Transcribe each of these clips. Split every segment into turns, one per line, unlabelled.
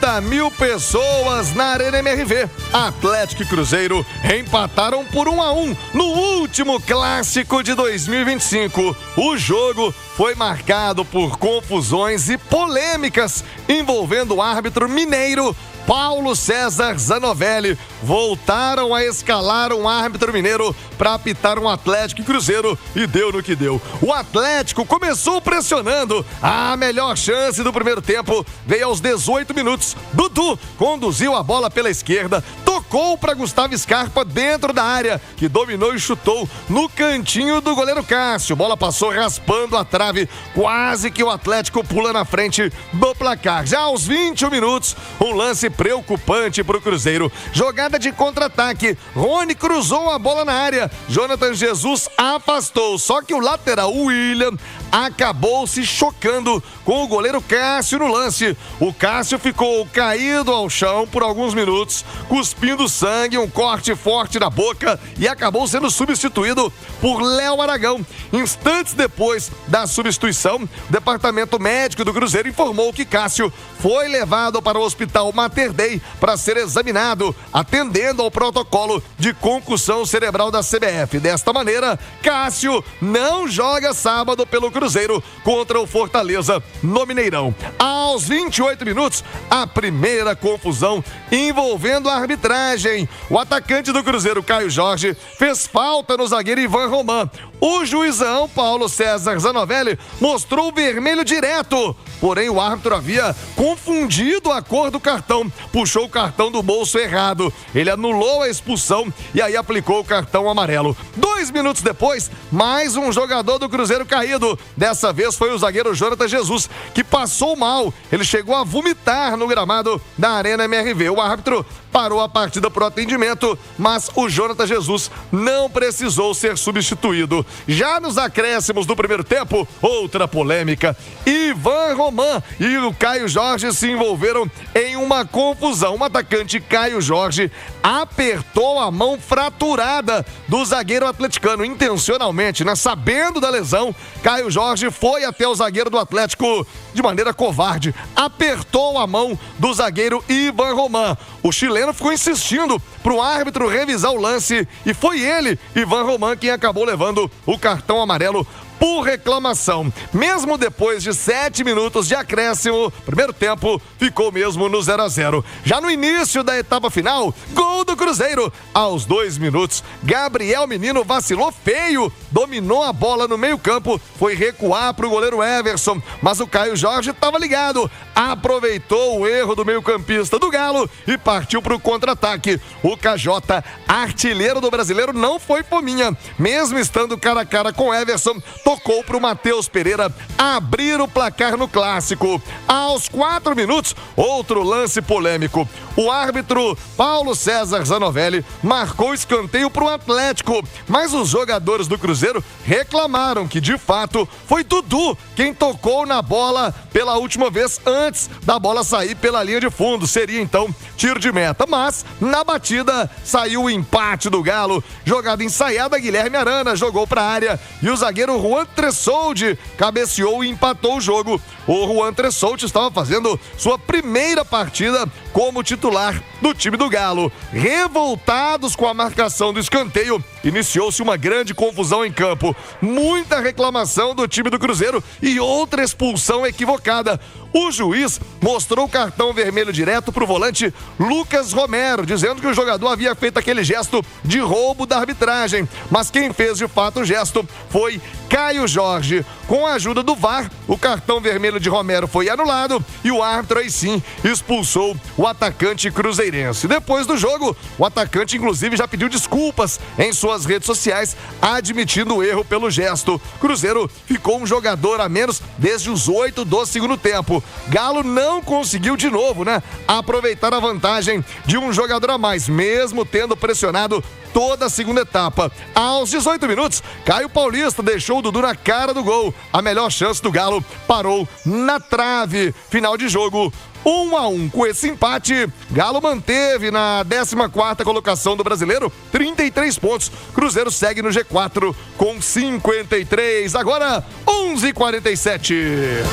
30.000 pessoas na Arena MRV. Atlético e Cruzeiro empataram por 1-1 no último clássico de 2025. O jogo foi marcado por confusões e polêmicas envolvendo o árbitro mineiro Paulo César Zanovelli. Voltaram a escalar um árbitro mineiro para apitar um Atlético e Cruzeiro e deu no que deu. O Atlético começou pressionando. A melhor chance do primeiro tempo veio aos 18 minutos. Dudu conduziu a bola pela esquerda, tocou para Gustavo Scarpa dentro da área, que dominou e chutou no cantinho do goleiro Cássio. Bola passou raspando a trave, quase que o Atlético pula na frente do placar. Já aos 21 minutos, um lance preocupante para o Cruzeiro. Jogada de contra-ataque. Rony cruzou a bola na área. Jonathan Jesus afastou. Só que o lateral William acabou se chocando com o goleiro Cássio no lance. O Cássio ficou caído ao chão por alguns minutos, cuspindo sangue, um corte forte na boca e acabou sendo substituído por Léo Aragão. Instantes depois da substituição, o departamento médico do Cruzeiro informou que Cássio foi levado para o hospital Mater Dei para ser examinado, atendendo ao protocolo de concussão cerebral da CBF. Desta maneira, Cássio não joga sábado pelo Cruzeiro contra o Fortaleza no Mineirão. Aos 28 minutos, a primeira confusão envolvendo a arbitragem. O atacante do Cruzeiro, Caio Jorge, fez falta no zagueiro Ivan Roman. O juizão Paulo César Zanovelli mostrou o vermelho direto, porém o árbitro havia confundido a cor do cartão, puxou o cartão do bolso errado. Ele anulou a expulsão e aí aplicou o cartão amarelo. 2 minutos depois, mais um jogador do Cruzeiro caído. Dessa vez foi o zagueiro Jonathan Jesus, que passou mal. Ele chegou a vomitar no gramado da Arena MRV. O árbitro parou a partida por atendimento, mas o Jonathan Jesus não precisou ser substituído. Já nos acréscimos do primeiro tempo, outra polêmica. Ivan Roman e o Caio Jorge se envolveram em uma confusão. O atacante Caio Jorge apertou a mão fraturada do zagueiro atleticano intencionalmente, né? Sabendo da lesão, Caio Jorge foi até o zagueiro do Atlético de maneira covarde, apertou a mão do zagueiro Ivan Roman. O chileno ficou insistindo para o árbitro revisar o lance e foi ele, Ivan Roman, quem acabou levando o cartão amarelo por reclamação. Mesmo depois de 7 minutos de acréscimo, primeiro tempo ficou mesmo no 0-0. Já no início da etapa final, gol do Cruzeiro. Aos 2 minutos, Gabriel Menino vacilou feio, dominou a bola no meio-campo, foi recuar para o goleiro Everson, mas o Caio Jorge estava ligado, aproveitou o erro do meio-campista do Galo e partiu para o contra-ataque. O KJ, artilheiro do Brasileiro, não foi fominha. Mesmo estando cara a cara com Everson, tocou para o Matheus Pereira abrir o placar no clássico. Aos 4 minutos, outro lance polêmico. O árbitro Paulo César Zanovelli marcou escanteio para o Atlético, mas os jogadores do Cruzeiro reclamaram que, de fato, foi Dudu quem tocou na bola pela última vez antes da bola sair pela linha de fundo. Seria, então, tiro de meta. Mas, na batida, saiu o empate do Galo. Jogada ensaiada, Guilherme Arana jogou para a área e o zagueiro Juan Tressoldi cabeceou e empatou o jogo. O Juan Tressoldi estava fazendo sua primeira partida como titular do time do Galo. Revoltados com a marcação do escanteio, iniciou-se uma grande confusão em campo. Muita reclamação do time do Cruzeiro e outra expulsão equivocada. O juiz mostrou o cartão vermelho direto para o volante Lucas Romero, dizendo que o jogador havia feito aquele gesto de roubo da arbitragem. Mas quem fez de fato o gesto foi Caio Jorge. Com a ajuda do VAR, o cartão vermelho de Romero foi anulado e o árbitro aí sim expulsou o atacante cruzeirense. Depois do jogo, o atacante inclusive já pediu desculpas em suas redes sociais, admitindo o erro pelo gesto. Cruzeiro ficou um jogador a menos desde os 8 do segundo tempo. Galo não conseguiu de novo, aproveitar a vantagem de um jogador a mais, mesmo tendo pressionado toda a segunda etapa. Aos 18 minutos, Caio Paulista deixou o Dudu na cara do gol. A melhor chance do Galo parou na trave. Final de jogo, 1-1. Com esse empate, Galo manteve na 14ª colocação do Brasileiro 33 pontos. Cruzeiro segue no G4 com 53. Agora 11h47.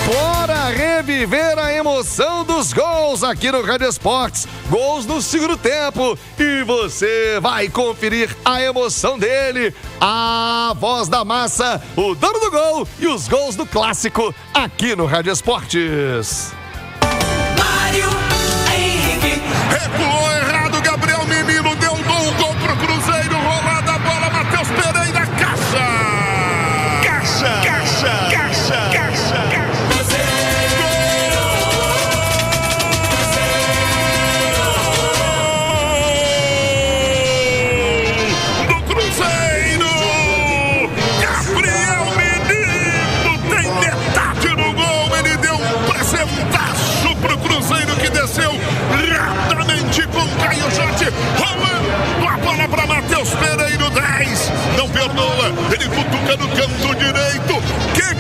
Bora para reviver a emoção dos gols aqui no Rádio Esportes. Gols no segundo tempo e você vai conferir a emoção dele, a voz da massa, o dono do gol e os gols do clássico aqui no Rádio Esportes.
Mário Henrique.
Recuou errado, Gabriel Menino deu gol pro Cruzeiro, rolada a bola, Matheus Pereira, caixa! Não perdoa, ele cutuca no canto direito. Que é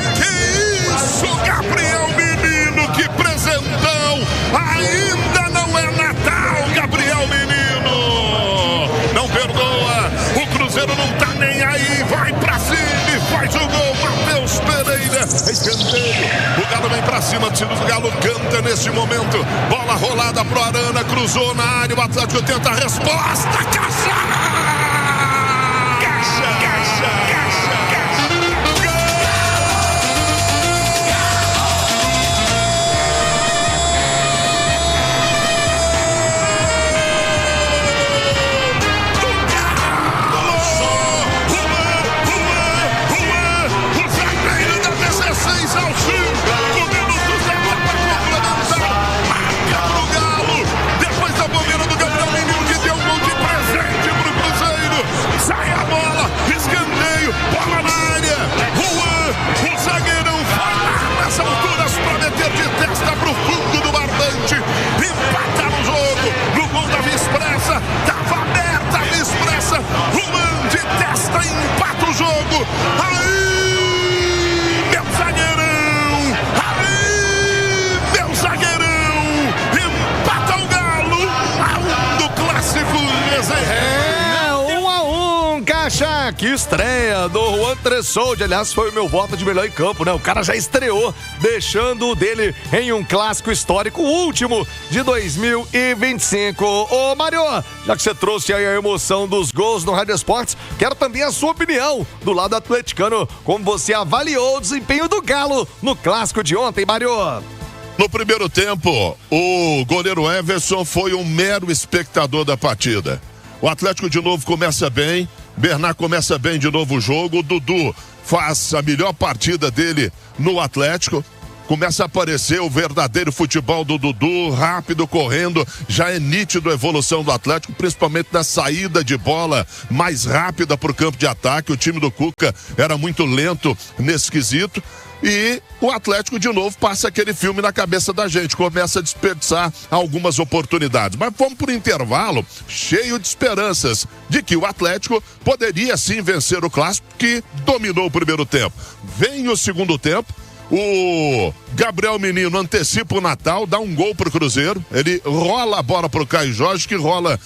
isso, Gabriel Menino? Que presentão! Ainda não é Natal, Gabriel Menino! Não perdoa, o Cruzeiro não tá nem aí, vai pra cima e faz o gol, Matheus Pereira. Escanteio, o Galo vem pra cima, o Galo canta nesse momento. Bola rolada pro Arana, cruzou na área, o Atlético tenta a resposta, caixa! Que estreia do Juan Tressoldi, aliás, foi o meu voto de melhor em campo, né? O cara já estreou, deixando o dele em um clássico histórico, o último de 2025. Ô, Mário, já que você trouxe aí a emoção dos gols no Rádio Esportes, quero também a sua opinião do lado atleticano, como você avaliou o desempenho do Galo no clássico de ontem, Mário? No primeiro tempo, o goleiro Everson foi um mero espectador da partida. O Atlético de novo começa bem, Bernard começa bem de novo o jogo, o Dudu faz a melhor partida dele no Atlético, começa a aparecer o verdadeiro futebol do Dudu, rápido, correndo, já é nítido a evolução do Atlético, principalmente na saída de bola mais rápida para o campo de ataque. O time do Cuca era muito lento nesse quesito. E o Atlético de novo passa aquele filme na cabeça da gente, começa a desperdiçar algumas oportunidades. Mas fomos por intervalo cheio de esperanças de que o Atlético poderia sim vencer o clássico, que dominou o primeiro tempo. Vem o segundo tempo, o Gabriel Menino antecipa o Natal, dá um gol pro Cruzeiro, ele rola a bola pro Caio Jorge, que rola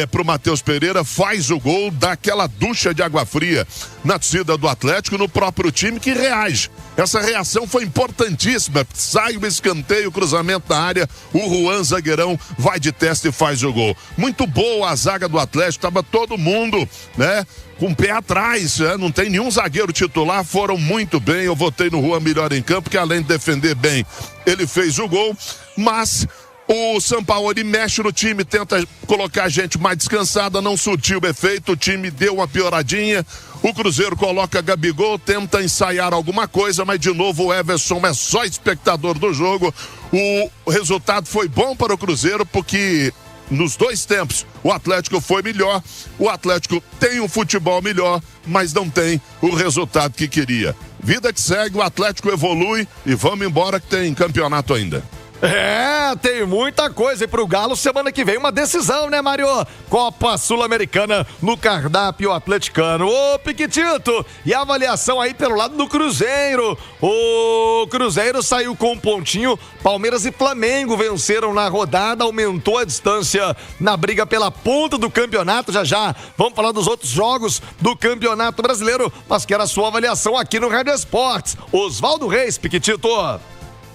pro Matheus Pereira, faz o gol, dá aquela ducha de água fria na torcida do Atlético, no próprio time que reage. Essa reação foi importantíssima, sai o escanteio, o cruzamento da área, o Juan zagueirão vai de testa e faz o gol. Muito boa a zaga do Atlético, tava todo mundo, né, com o pé atrás, né? Não tem nenhum zagueiro titular, foram muito bem. Eu votei no Juan melhor em campo, que além de defender bem, ele fez o gol, mas o Sampaoli mexe no time, tenta colocar a gente mais descansada, não surtiu o efeito, o time deu uma pioradinha. O Cruzeiro coloca Gabigol, tenta ensaiar alguma coisa, mas de novo o Everson é só espectador do jogo. O resultado foi bom para o Cruzeiro, porque nos dois tempos o Atlético foi melhor, o Atlético tem um futebol melhor, mas não tem o resultado que queria. Vida que segue, o Atlético evolui e vamos embora que tem campeonato ainda.
É, tem muita coisa. E pro Galo, semana que vem, uma decisão, né, Mário? Copa Sul-Americana no cardápio atleticano. Ô, Piquitito, e a avaliação aí pelo lado do Cruzeiro. O Cruzeiro saiu com um pontinho. Palmeiras e Flamengo venceram na rodada, aumentou a distância na briga pela ponta do campeonato. Já vamos falar dos outros jogos do Campeonato Brasileiro, mas quero a sua avaliação aqui no Rádio Esportes. Oswaldo Reis, Piquitito.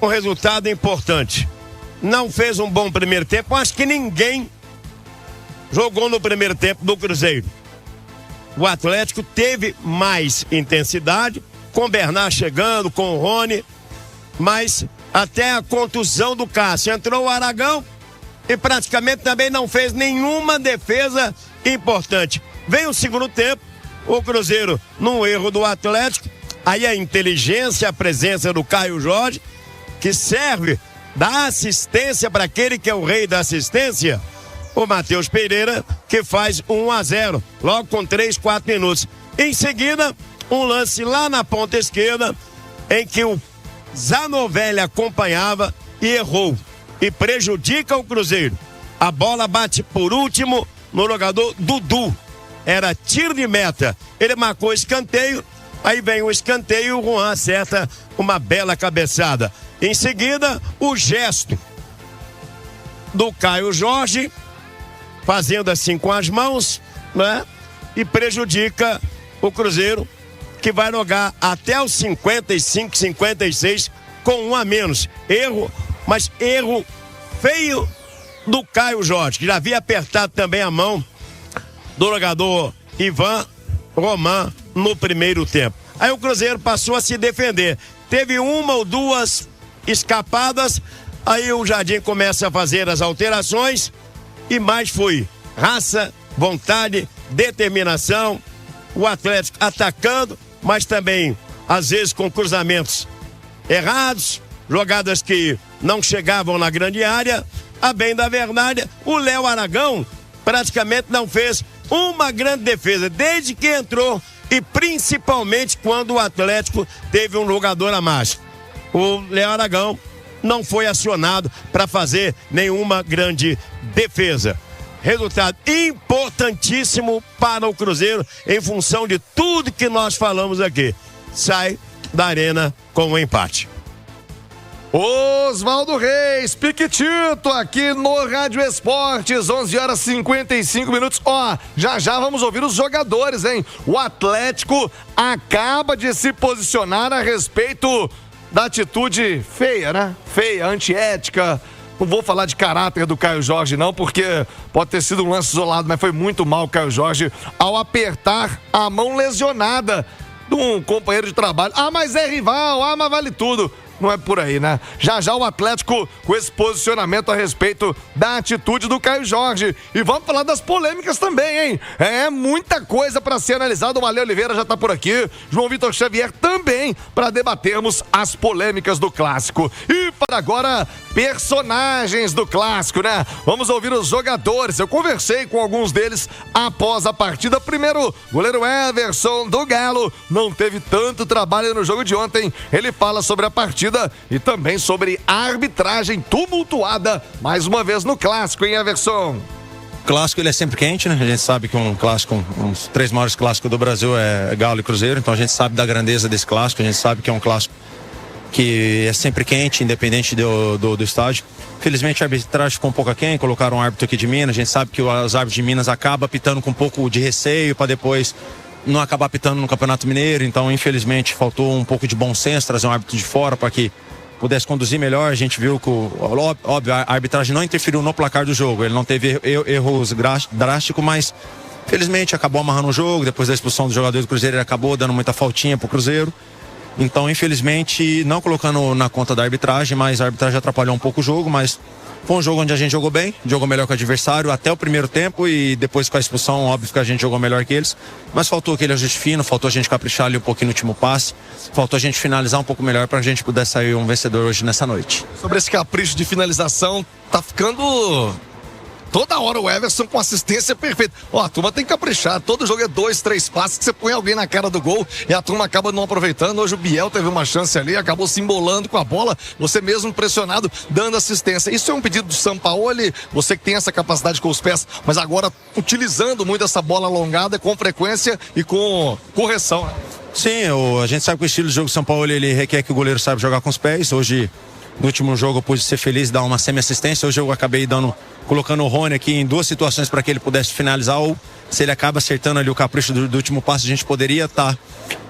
um resultado importante. Não fez um bom primeiro tempo, acho que ninguém jogou no primeiro tempo do Cruzeiro. O Atlético teve mais intensidade, com o Bernard chegando, com o Rony, mas até a contusão do Cássio. Entrou o Aragão e praticamente também não fez nenhuma defesa importante. Vem o segundo tempo, o Cruzeiro num erro do Atlético, aí a inteligência, a presença do Caio Jorge, que serve da assistência para aquele que é o rei da assistência, o Matheus Pereira, que faz 1-0, logo com 3-4 minutos. Em seguida, um lance lá na ponta esquerda, em que o Zanovelli acompanhava e errou, e prejudica o Cruzeiro. A bola bate por último no jogador Dudu. Era tiro de meta. Ele marcou escanteio, aí vem o escanteio e o Juan acerta uma bela cabeçada. Em seguida, o gesto do Caio Jorge, fazendo assim com as mãos, né? E prejudica o Cruzeiro, que vai jogar até os 55, 56 com 1 a menos. Erro, mas erro feio do Caio Jorge, que já havia apertado também a mão do jogador Ivan Roman no primeiro tempo. Aí o Cruzeiro passou a se defender. Teve uma ou duas escapadas, aí o Jardim começa a fazer as alterações e mais foi raça, vontade, determinação, o Atlético atacando, mas também às vezes com cruzamentos errados, jogadas que não chegavam na grande área. A bem da verdade, o Léo Aragão praticamente não fez uma grande defesa desde que entrou, e principalmente quando o Atlético teve um jogador a mais. O Léo Aragão não foi acionado para fazer nenhuma grande defesa. Resultado importantíssimo para o Cruzeiro em função de tudo que nós falamos aqui. Sai da arena com um empate.
Oswaldo Reis, Piquitito, aqui no Rádio Esportes, 11h55. Ó, já vamos ouvir os jogadores, hein? O Atlético acaba de se posicionar a respeito da atitude feia, né? Feia, antiética. Não vou falar de caráter do Caio Jorge, não, porque pode ter sido um lance isolado, mas foi muito mal o Caio Jorge ao apertar a mão lesionada de um companheiro de trabalho. Ah, mas é rival, ah, mas vale tudo. Não é por aí, né? Já o Atlético com esse posicionamento a respeito da atitude do Caio Jorge. E vamos falar das polêmicas também, hein? É muita coisa para ser analisada. O Malê Oliveira já tá por aqui. João Vitor Xavier também, para debatermos as polêmicas do clássico. E para agora, personagens do clássico, né? Vamos ouvir os jogadores. Eu conversei com alguns deles após a partida. Primeiro, goleiro Everson do Galo não teve tanto trabalho no jogo de ontem. Ele fala sobre a partida e também sobre a arbitragem tumultuada mais uma vez no clássico, hein, Everson?
O clássico ele é sempre quente, né? A gente sabe que um clássico, um dos 3 maiores clássicos do Brasil é Galo e Cruzeiro, então a gente sabe da grandeza desse clássico, a gente sabe que é um clássico que é sempre quente, independente do estádio. Felizmente a arbitragem ficou um pouco aquém, colocaram um árbitro aqui de Minas, a gente sabe que os árbitros de Minas acabam apitando com um pouco de receio para depois não acabar apitando no Campeonato Mineiro, então infelizmente faltou um pouco de bom senso, trazer um árbitro de fora para que pudesse conduzir melhor. A gente viu que, óbvio, a arbitragem não interferiu no placar do jogo, ele não teve erros drásticos, mas felizmente acabou amarrando o jogo. Depois da expulsão do jogador do Cruzeiro, ele acabou dando muita faltinha pro Cruzeiro, então infelizmente não colocando na conta da arbitragem, mas a arbitragem atrapalhou um pouco o jogo. Mas foi um jogo onde a gente jogou bem, jogou melhor que o adversário até o primeiro tempo, e depois com a expulsão, óbvio que a gente jogou melhor que eles, mas faltou aquele ajuste fino, faltou a gente caprichar ali um pouquinho no último passe, faltou a gente finalizar um pouco melhor pra gente poder sair um vencedor hoje nessa noite.
Sobre esse capricho de finalização, tá ficando toda hora o Everson com assistência perfeita. Ó, a turma tem que caprichar. Todo jogo é 2, 3 passes que você põe alguém na cara do gol e a turma acaba não aproveitando. Hoje o Biel teve uma chance ali, acabou se embolando com a bola. Você mesmo pressionado, dando assistência. Isso é um pedido do Sampaoli, você que tem essa capacidade com os pés, mas agora utilizando muito essa bola alongada com frequência e com correção.
Sim, a gente sabe que o estilo de jogo do Sampaoli, ele requer que o goleiro saiba jogar com os pés. Hoje, no último jogo, eu pude ser feliz e dar uma semi-assistência. Hoje eu acabei colocando o Rony aqui em 2 situações para que ele pudesse finalizar, ou se ele acaba acertando ali o capricho do último passe, a gente poderia estar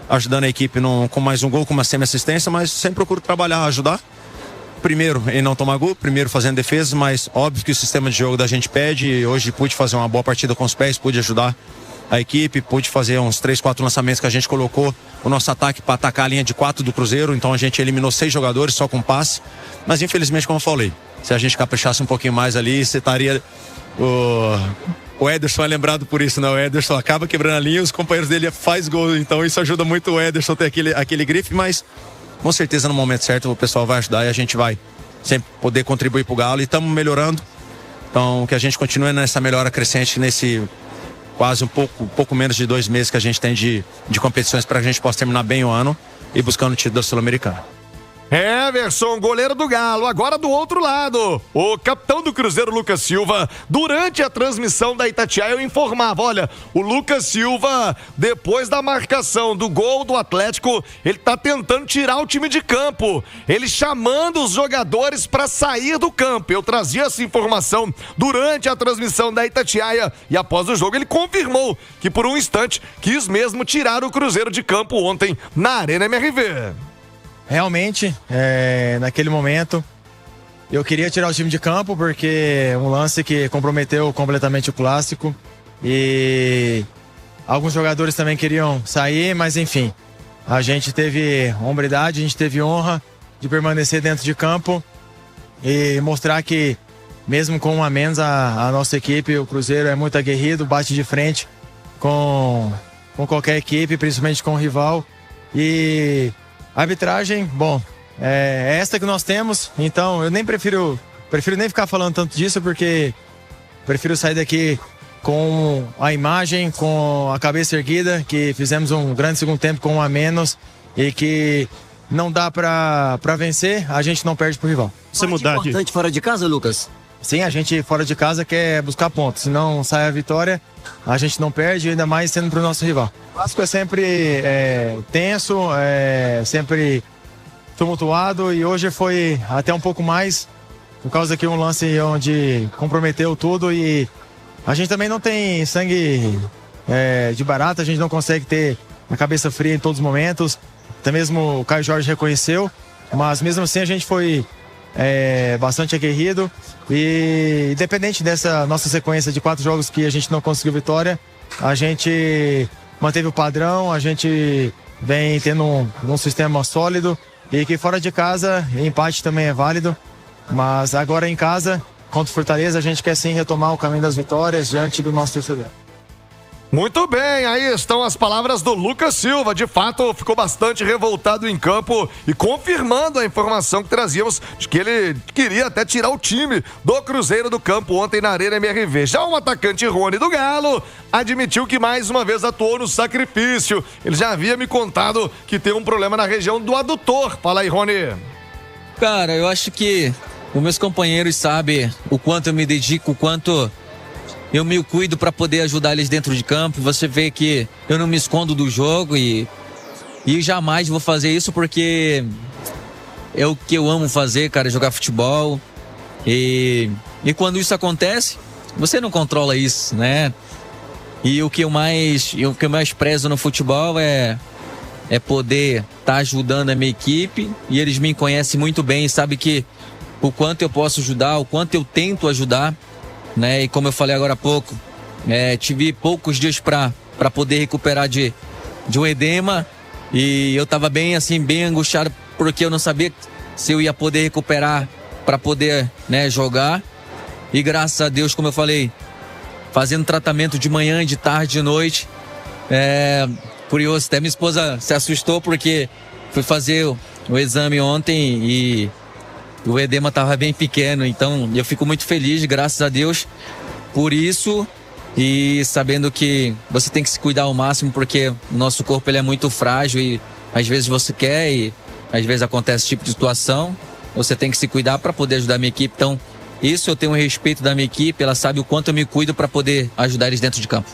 ajudando a equipe com mais um gol, com uma semi-assistência, mas sempre procuro trabalhar, ajudar. primeiro em não tomar gol, primeiro fazendo defesas, mas óbvio que o sistema de jogo da gente pede. E hoje pude fazer uma boa partida com os pés, pude ajudar a equipe, pude fazer uns 3, 4 lançamentos que a gente colocou o nosso ataque para atacar a linha de 4 do Cruzeiro. Então a gente eliminou 6 jogadores só com passe, mas infelizmente, como eu falei, se a gente caprichasse um pouquinho mais ali, você estaria... O Ederson é lembrado por isso, né? O Ederson acaba quebrando a linha, os companheiros dele faz gol, então isso ajuda muito o Ederson a ter aquele grife, mas com certeza no momento certo o pessoal vai ajudar e a gente vai sempre poder contribuir pro Galo, e estamos melhorando. Então que a gente continue nessa melhora crescente nesse quase um pouco menos de 2 meses que a gente tem de competições, para que a gente possa terminar bem o ano e buscando o título da Sul-Americana.
Everson, goleiro do Galo. Agora do outro lado, o capitão do Cruzeiro, Lucas Silva, durante a transmissão da Itatiaia eu informava, olha, o Lucas Silva, depois da marcação do gol do Atlético, ele tá tentando tirar o time de campo, ele chamando os jogadores para sair do campo. Eu trazia essa informação durante a transmissão da Itatiaia e após o jogo ele confirmou que por um instante quis mesmo tirar o Cruzeiro de campo ontem na Arena MRV.
Realmente, naquele momento, eu queria tirar o time de campo porque um lance que comprometeu completamente o clássico e alguns jogadores também queriam sair, mas enfim, a gente teve hombridade, a gente teve honra de permanecer dentro de campo e mostrar que mesmo com um a menos a nossa equipe, o Cruzeiro é muito aguerrido, bate de frente com qualquer equipe, principalmente com o rival. E a arbitragem, bom, é esta que nós temos, então eu nem prefiro nem ficar falando tanto disso, porque prefiro sair daqui com a imagem, com a cabeça erguida, que fizemos um grande segundo tempo com um a menos e que não dá pra vencer, a gente não perde pro rival.
Você mudar de...
importante fora de casa, Lucas?
Sim, a gente fora de casa quer buscar pontos, se não sai a vitória, a gente não perde, ainda mais sendo pro nosso rival. O clássico é sempre tenso, sempre tumultuado, e hoje foi até um pouco mais, por causa que um lance onde comprometeu tudo, e a gente também não tem sangue de barata, a gente não consegue ter a cabeça fria em todos os momentos, até mesmo o Caio Jorge reconheceu, mas mesmo assim a gente foi bastante aguerrido, e independente dessa nossa sequência de 4 jogos que a gente não conseguiu vitória, a gente manteve o padrão, a gente vem tendo um sistema sólido, e que fora de casa empate também é válido, mas agora em casa contra o Fortaleza a gente quer sim retomar o caminho das vitórias diante do nosso torcedor.
Muito bem, aí estão as palavras do Lucas Silva. De fato, ficou bastante revoltado em campo e confirmando a informação que trazíamos de que ele queria até tirar o time do Cruzeiro do campo ontem na Arena MRV. Já o atacante Rony do Galo admitiu que mais uma vez atuou no sacrifício. Ele já havia me contado que tem um problema na região do adutor. Fala aí, Rony.
Cara, eu acho que os meus companheiros sabem o quanto eu me dedico, o quanto eu me cuido para poder ajudar eles dentro de campo. Você vê que eu não me escondo do jogo e jamais vou fazer isso, porque é o que eu amo fazer, cara, jogar futebol. E quando isso acontece, você não controla isso, né? E o que eu mais prezo no futebol é poder estar ajudando a minha equipe, e eles me conhecem muito bem e sabem que o quanto eu posso ajudar, o quanto eu tento ajudar, né? E como eu falei agora há pouco, tive poucos dias para poder recuperar de um edema, e eu estava bem angustiado, porque eu não sabia se eu ia poder recuperar para poder, né, jogar. E graças a Deus, como eu falei, fazendo tratamento de manhã, de tarde, de noite. Curioso, até minha esposa se assustou, porque fui fazer o exame ontem e o edema estava bem pequeno. Então eu fico muito feliz, graças a Deus, por isso, e sabendo que você tem que se cuidar ao máximo, porque o nosso corpo ele é muito frágil e às vezes você quer e às vezes acontece esse tipo de situação. Você tem que se cuidar para poder ajudar a minha equipe. Então isso eu tenho um respeito da minha equipe, ela sabe o quanto eu me cuido para poder ajudar eles dentro de campo.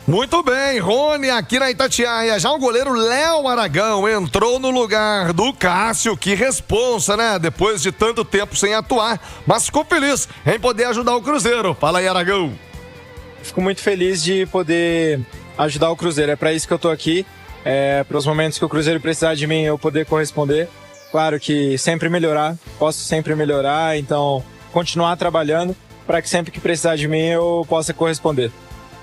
Muito bem, Rony aqui na Itatiaia. Já o goleiro Léo Aragão entrou no lugar do Cássio. Que responsa, né? Depois de tanto tempo sem atuar, mas ficou feliz em poder ajudar o Cruzeiro. Fala aí, Aragão.
Fico muito feliz de poder ajudar o Cruzeiro. É para isso que eu tô aqui. Para os momentos que o Cruzeiro precisar de mim, eu poder corresponder. claro que sempre melhorar, posso sempre melhorar, então continuar trabalhando para que sempre que precisar de mim eu possa corresponder.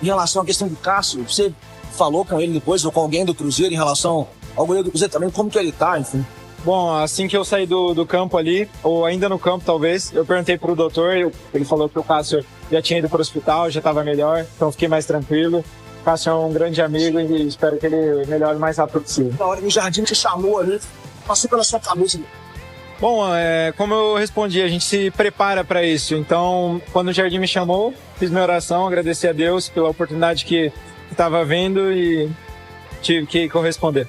Em relação à questão do Cássio, você falou com ele depois ou com alguém do Cruzeiro em relação ao goleiro do Cruzeiro também, como que ele tá, enfim?
Bom, assim que eu saí do campo ali, ou ainda no campo talvez, eu perguntei pro doutor, ele falou que o Cássio já tinha ido pro hospital, já estava melhor, então fiquei mais tranquilo. O Cássio é um grande amigo e espero que ele melhore o mais rápido possível.
Na hora que o Jardim te chamou ali, passou pela sua cabeça.
Bom, como eu respondi, a gente se prepara para isso. Então, quando o Jardim me chamou, fiz minha oração, agradeci a Deus pela oportunidade que estava vindo e tive que corresponder.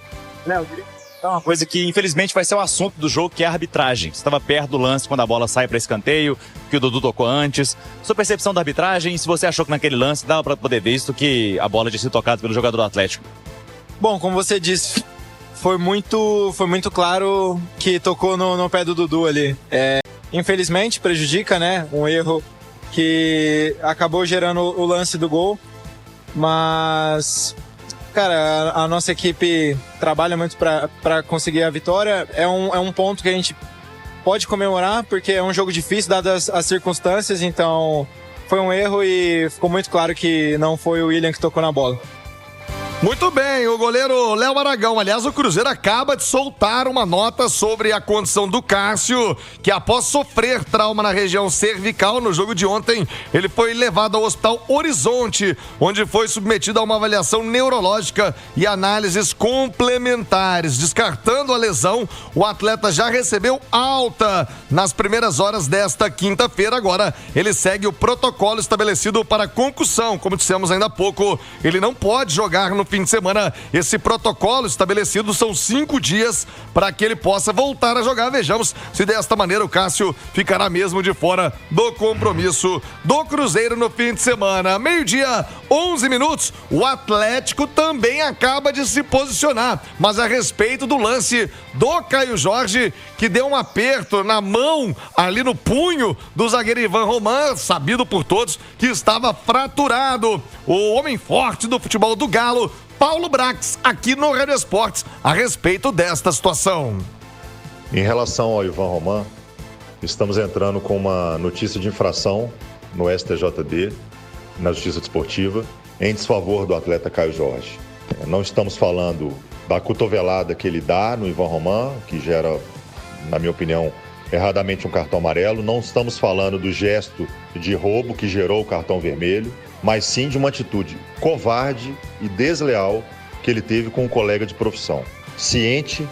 É uma coisa que infelizmente vai ser o assunto do jogo, que é a arbitragem. Você estava perto do lance quando a bola sai para escanteio, que o Dudu tocou antes. Sua percepção da arbitragem, se você achou que naquele lance dava para poder ver isso, que a bola tinha sido tocada pelo jogador do Atlético?
Bom, como você disse, foi muito claro que tocou no pé do Dudu ali. Infelizmente prejudica, né? Um erro que acabou gerando o lance do gol, mas... Cara, a nossa equipe trabalha muito para conseguir a vitória. É um ponto que a gente pode comemorar, porque é um jogo difícil, dadas as circunstâncias. Então, foi um erro e ficou muito claro que não foi o William que tocou na bola.
Muito bem, o goleiro Léo Aragão. Aliás, o Cruzeiro acaba de soltar uma nota sobre a condição do Cássio, que após sofrer trauma na região cervical no jogo de ontem, ele foi levado ao Hospital Horizonte, onde foi submetido a uma avaliação neurológica e análises complementares. Descartando a lesão, o atleta já recebeu alta nas primeiras horas desta quinta-feira. Agora, ele segue o protocolo estabelecido para concussão. Como dissemos ainda há pouco, ele não pode jogar no fim de semana. Esse protocolo estabelecido são 5 dias para que ele possa voltar a jogar. Vejamos se desta maneira o Cássio ficará mesmo de fora do compromisso do Cruzeiro no fim de semana. 12h, 11 minutos. O Atlético também acaba de se posicionar, mas a respeito do lance do Caio Jorge, que deu um aperto na mão, ali no punho do zagueiro Ivan Roman, sabido por todos que estava fraturado. O homem forte do futebol do Galo, Paulo Brax, aqui no Rádio Esportes, a respeito desta situação.
Em relação ao Ivan Roman, estamos entrando com uma notícia de infração no STJD, na Justiça Desportiva, em desfavor do atleta Caio Jorge. Não estamos falando da cotovelada que ele dá no Ivan Roman, que gera, na minha opinião, erradamente um cartão amarelo. Não estamos falando do gesto de roubo que gerou o cartão vermelho, mas sim de uma atitude covarde e desleal que ele teve com um colega de profissão. Ciente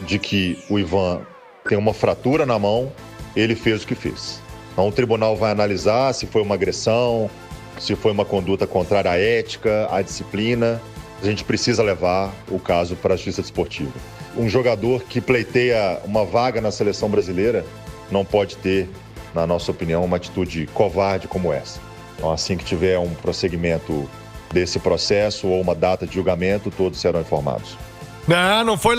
de que o Ivan tem uma fratura na mão, ele fez o que fez. Então o tribunal vai analisar se foi uma agressão, se foi uma conduta contrária à ética, à disciplina. A gente precisa levar o caso para a Justiça Desportiva. Um jogador que pleiteia uma vaga na seleção brasileira não pode ter, na nossa opinião, uma atitude covarde como essa. Então, assim que tiver um prosseguimento desse processo ou uma data de julgamento, todos serão informados.
Não foi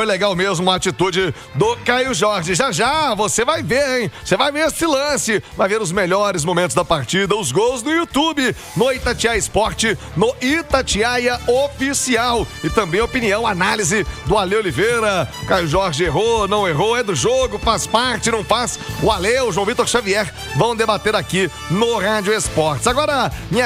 legal mesmo a atitude do Caio Jorge. Já você vai ver, hein? Você vai ver esse lance, vai ver os melhores momentos da partida, os gols no YouTube, no Itatiaia Esporte, no Itatiaia Oficial. E também opinião, análise do Ale Oliveira. Caio Jorge errou, não errou, é do jogo, faz parte, não faz. O Ale, o João Vitor Xavier vão debater aqui no Rádio Esportes. Agora, minha